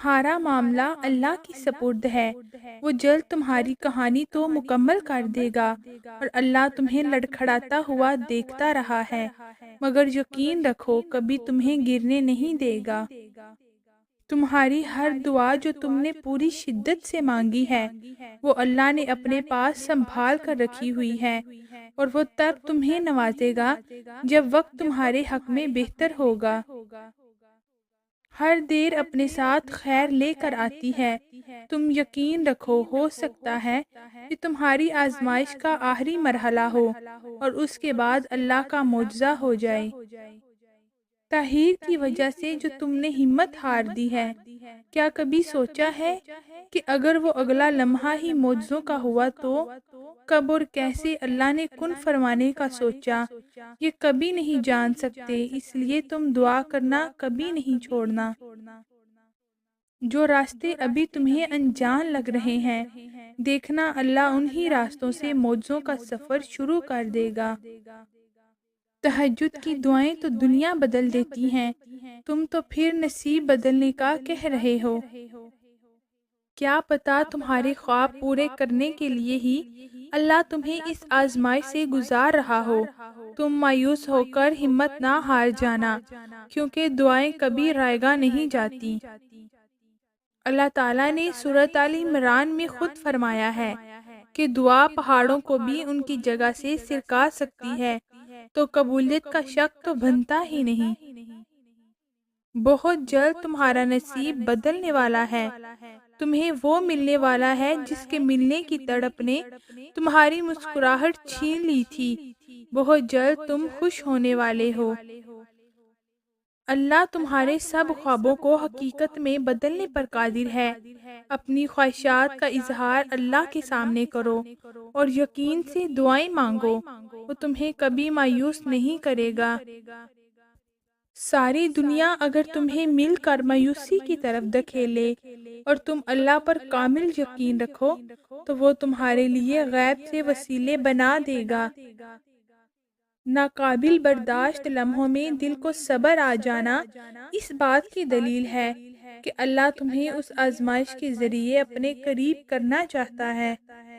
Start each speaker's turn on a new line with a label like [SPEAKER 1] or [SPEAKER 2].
[SPEAKER 1] تمہارا معاملہ اللہ کی سپرد ہے، وہ جلد تمہاری کہانی تو مکمل کر دے گا، اور اللہ تمہیں لڑکھڑاتا ہوا دیکھتا رہا ہے، مگر یقین رکھو کبھی تمہیں گرنے نہیں دے گا۔ تمہاری ہر دعا جو تم نے پوری شدت سے مانگی ہے، وہ اللہ نے اپنے پاس سنبھال کر رکھی ہوئی ہے، اور وہ تب تمہیں نوازے گا جب وقت تمہارے حق میں بہتر ہوگا۔ ہر دیر اپنے ساتھ خیر لے کر آتی ہے، تم یقین رکھو ہو سکتا ہے کہ تمہاری آزمائش کا آخری مرحلہ ہو اور اس کے بعد اللہ کا معجزہ ہو جائے۔ تاخیر کی وجہ سے جو تم نے ہمت ہار دی ہے، کیا کبھی سوچا ہے کہ اگر وہ اگلا لمحہ ہی معجزوں کا ہوا تو کب اور کیسے اللہ نے کن فرمانے کا سوچا، یہ کبھی نہیں جان سکتے، اس لیے تم دعا کرنا کبھی نہیں چھوڑنا۔ جو راستے ابھی تمہیں انجان لگ رہے ہیں، دیکھنا اللہ انہی راستوں سے معجزوں کا سفر شروع کر دے گا۔ تہجد کی دعائیں تو دنیا بدل دیتی ہیں، تم تو پھر نصیب بدلنے کا کہہ رہے ہو۔ کیا پتا تمہارے خواب پورے کرنے کے لیے ہی اللہ تمہیں اس آزمائش سے گزار رہا ہو۔ تم مایوس ہو کر ہمت نہ ہار جانا، کیونکہ دعائیں کبھی رائیگاں نہیں جاتی۔ اللہ تعالیٰ نے سورۃ آل عمران میں خود فرمایا ہے کہ دعا پہاڑوں کو بھی ان کی جگہ سے سرکا سکتی ہے، تو قبولیت کا شک تو بنتا ہی نہیں۔ بہت جلد تمہارا نصیب بدلنے والا ہے، تمہیں وہ ملنے والا ہے جس کے ملنے کی تڑپ نے تمہاری مسکراہٹ چھین لی تھی۔ بہت جلد تم خوش ہونے والے ہو۔ اللہ تمہارے سب خوابوں کو حقیقت میں بدلنے پر قادر ہے۔ اپنی خواہشات کا اظہار اللہ کے سامنے کرو اور یقین سے دعائیں مانگو، وہ تمہیں کبھی مایوس نہیں کرے گا۔ ساری دنیا اگر تمہیں مل کر مایوسی کی طرف دھکیلے اور تم اللہ پر کامل یقین رکھو تو وہ تمہارے لیے غیب سے وسیلے بنا دے گا۔ ناقابل برداشت لمحوں میں دل کو صبر آ جانا اس بات کی دلیل ہے کہ اللہ تمہیں اس آزمائش کے ذریعے اپنے قریب کرنا چاہتا ہے۔